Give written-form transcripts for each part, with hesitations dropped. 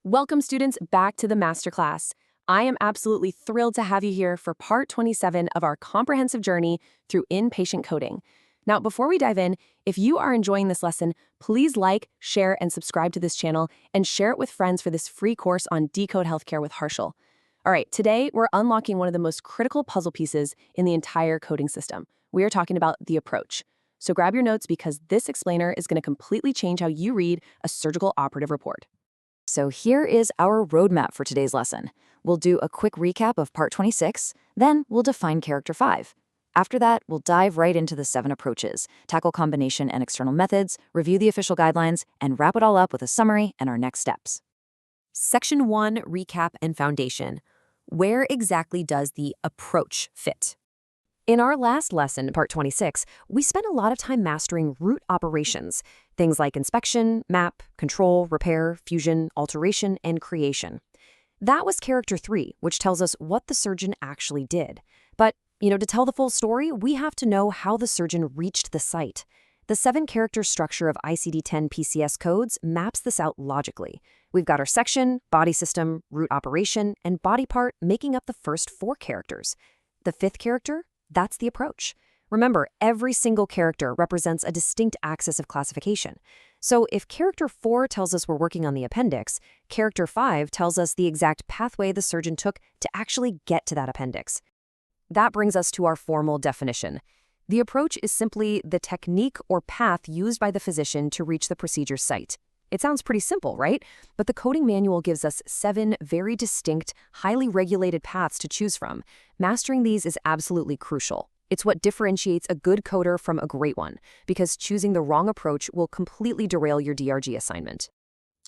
Welcome, students, back to the masterclass. I am absolutely thrilled to have you here for part 27 of our comprehensive journey through inpatient coding. Now, before we dive in, if you are enjoying this lesson, please like, share, and subscribe to this channel, and share it with friends for this free course on Decode Healthcare with Harshal. All right, today we're unlocking one of the most critical puzzle pieces in the entire coding system. We are talking about the approach. So grab your notes because this explainer is going to completely change how you read a surgical operative report. So here is our roadmap for today's lesson. We'll do a quick recap of part 26, then we'll define character 5. After that, we'll dive right into the 7 approaches, tackle combination and external methods, review the official guidelines, and wrap it all up with a summary and our next steps. Section 1, Recap and Foundation. Where exactly does the approach fit? In our last lesson, part 26, we spent a lot of time mastering root operations, things like inspection, map, control, repair, fusion, alteration, and creation. That was character 3, which tells us what the surgeon actually did. But, to tell the full story, we have to know how the surgeon reached the site. The 7-character structure of ICD-10 PCS codes maps this out logically. We've got our section, body system, root operation, and body part making up the first 4 characters. The 5th character? That's the approach. Remember, every single character represents a distinct axis of classification. So if character 4 tells us we're working on the appendix, character 5 tells us the exact pathway the surgeon took to actually get to that appendix. That brings us to our formal definition. The approach is simply the technique or path used by the physician to reach the procedure site. It sounds pretty simple, right? But the coding manual gives us 7 very distinct, highly regulated paths to choose from. Mastering these is absolutely crucial. It's what differentiates a good coder from a great one, because choosing the wrong approach will completely derail your DRG assignment.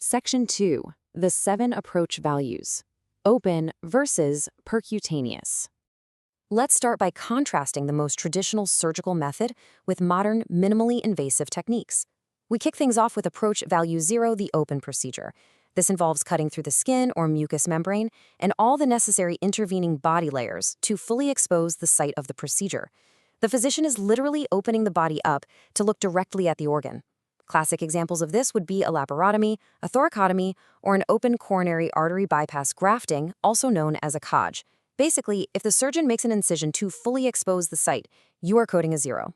Section 2, the 7 approach values. Open versus percutaneous. Let's start by contrasting the most traditional surgical method with modern, minimally invasive techniques. We kick things off with approach value 0, the open procedure. This involves cutting through the skin or mucous membrane and all the necessary intervening body layers to fully expose the site of the procedure. The physician is literally opening the body up to look directly at the organ. Classic examples of this would be a laparotomy, a thoracotomy, or an open coronary artery bypass grafting, also known as a COG. Basically, if the surgeon makes an incision to fully expose the site, you are coding a 0.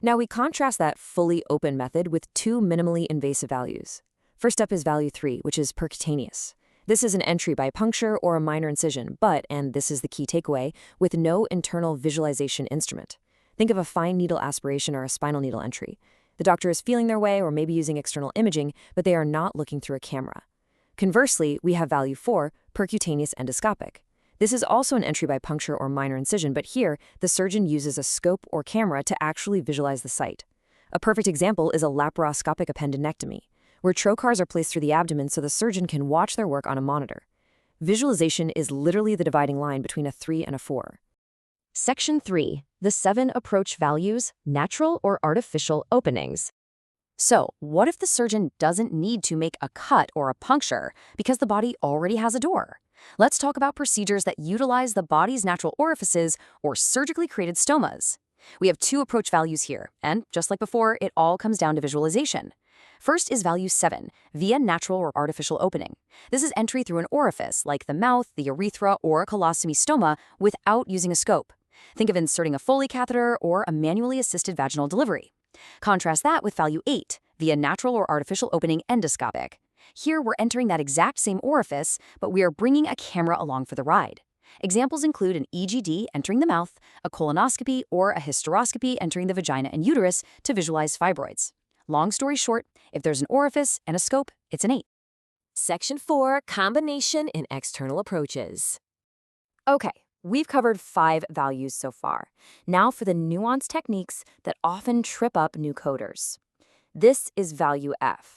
Now we contrast that fully open method with 2 minimally invasive values. First up is value 3, which is percutaneous. This is an entry by puncture or a minor incision, but, and this is the key takeaway, with no internal visualization instrument. Think of a fine needle aspiration or a spinal needle entry. The doctor is feeling their way or maybe using external imaging, but they are not looking through a camera. Conversely, we have value 4, percutaneous endoscopic. This is also an entry by puncture or minor incision, but here, the surgeon uses a scope or camera to actually visualize the site. A perfect example is a laparoscopic appendectomy, where trocars are placed through the abdomen so the surgeon can watch their work on a monitor. Visualization is literally the dividing line between a 3 and a 4. Section 3, the 7 approach values, natural or artificial openings. So, what if the surgeon doesn't need to make a cut or a puncture because the body already has a door? Let's talk about procedures that utilize the body's natural orifices or surgically created stomas. We have 2 approach values here, and just like before, it all comes down to visualization. First is value 7, via natural or artificial opening. This is entry through an orifice, like the mouth, the urethra, or a colostomy stoma, without using a scope. Think of inserting a Foley catheter or a manually assisted vaginal delivery. Contrast that with value 8, via natural or artificial opening endoscopic. Here, we're entering that exact same orifice, but we are bringing a camera along for the ride. Examples include an EGD entering the mouth, a colonoscopy, or a hysteroscopy entering the vagina and uterus to visualize fibroids. Long story short, if there's an orifice and a scope, it's an 8. Section 4, combination in external approaches. Okay, we've covered 5 values so far. Now for the nuanced techniques that often trip up new coders. This is value F.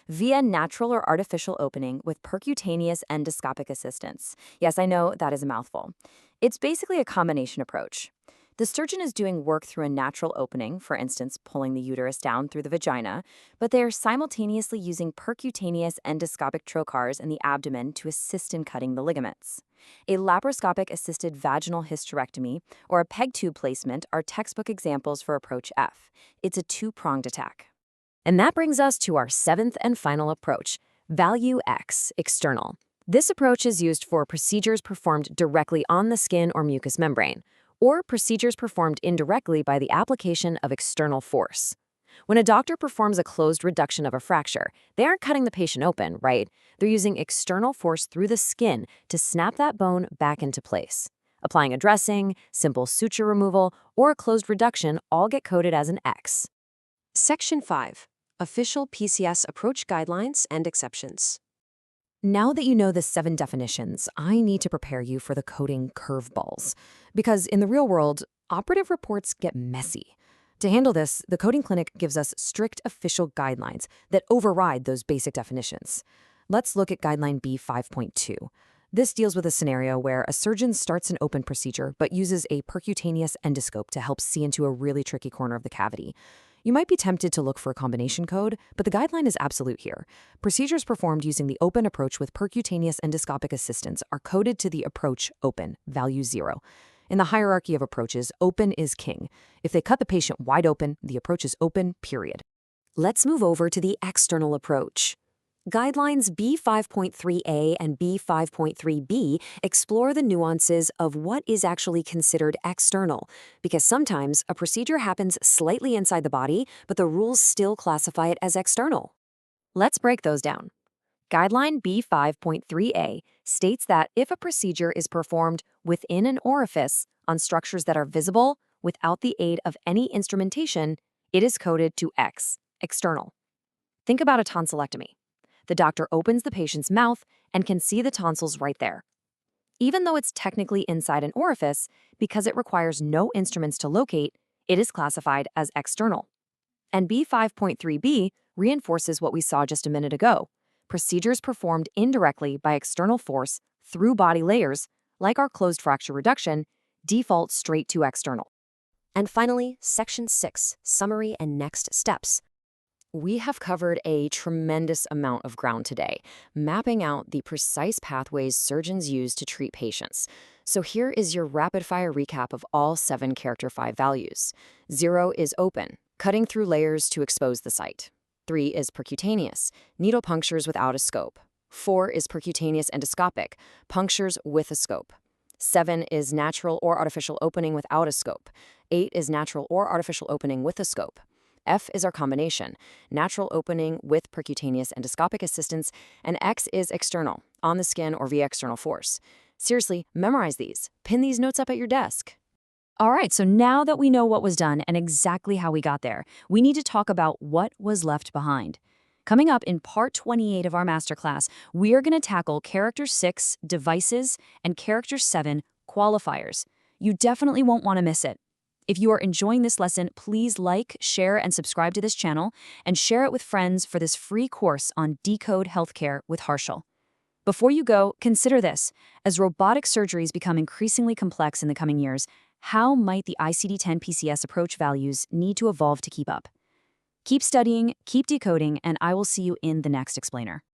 Via natural or artificial opening with percutaneous endoscopic assistance. Yes, I know that is a mouthful. It's basically a combination approach. The surgeon is doing work through a natural opening, for instance, pulling the uterus down through the vagina, but they are simultaneously using percutaneous endoscopic trocars in the abdomen to assist in cutting the ligaments. A laparoscopic assisted vaginal hysterectomy or a PEG tube placement are textbook examples for approach F. It's a 2-pronged attack. And that brings us to our 7th and final approach, Value X, external. This approach is used for procedures performed directly on the skin or mucous membrane, or procedures performed indirectly by the application of external force. When a doctor performs a closed reduction of a fracture, they aren't cutting the patient open, right? They're using external force through the skin to snap that bone back into place. Applying a dressing, simple suture removal, or a closed reduction all get coded as an X. Section 5. Official PCS Approach Guidelines and Exceptions. Now that you know the 7 definitions, I need to prepare you for the coding curveballs. Because in the real world, operative reports get messy. To handle this, the coding clinic gives us strict official guidelines that override those basic definitions. Let's look at Guideline B5.2. This deals with a scenario where a surgeon starts an open procedure but uses a percutaneous endoscope to help see into a really tricky corner of the cavity. You might be tempted to look for a combination code, but the guideline is absolute here. Procedures performed using the open approach with percutaneous endoscopic assistance are coded to the approach open, value 0. In the hierarchy of approaches, open is king. If they cut the patient wide open, the approach is open, period. Let's move over to the external approach. Guidelines B5.3a and B5.3b explore the nuances of what is actually considered external, because sometimes a procedure happens slightly inside the body, but the rules still classify it as external. Let's break those down. Guideline B5.3a states that if a procedure is performed within an orifice on structures that are visible without the aid of any instrumentation, it is coded to X, external. Think about a tonsillectomy. The doctor opens the patient's mouth and can see the tonsils right there. Even though it's technically inside an orifice, because it requires no instruments to locate, it is classified as external. And B5.3b reinforces what we saw just a minute ago. Procedures performed indirectly by external force through body layers, like our closed fracture reduction, default straight to external. And finally, Section 6, Summary and Next Steps. We have covered a tremendous amount of ground today, mapping out the precise pathways surgeons use to treat patients. So here is your rapid-fire recap of all 7 character 5 values. 0 is open, cutting through layers to expose the site. 3 is percutaneous, needle punctures without a scope. 4 is percutaneous endoscopic, punctures with a scope. 7 is natural or artificial opening without a scope. 8 is natural or artificial opening with a scope. F is our combination, natural opening with percutaneous endoscopic assistance, and X is external, on the skin or via external force. Seriously, memorize these. Pin these notes up at your desk. All right, so now that we know what was done and exactly how we got there, we need to talk about what was left behind. Coming up in part 28 of our masterclass, we are going to tackle character 6, devices, and character 7, qualifiers. You definitely won't want to miss it. If you are enjoying this lesson, please like, share, and subscribe to this channel, and share it with friends for this free course on Decode Healthcare with Harshal. Before you go, consider this. As robotic surgeries become increasingly complex in the coming years, how might the ICD-10 PCS approach values need to evolve to keep up? Keep studying, keep decoding, and I will see you in the next explainer.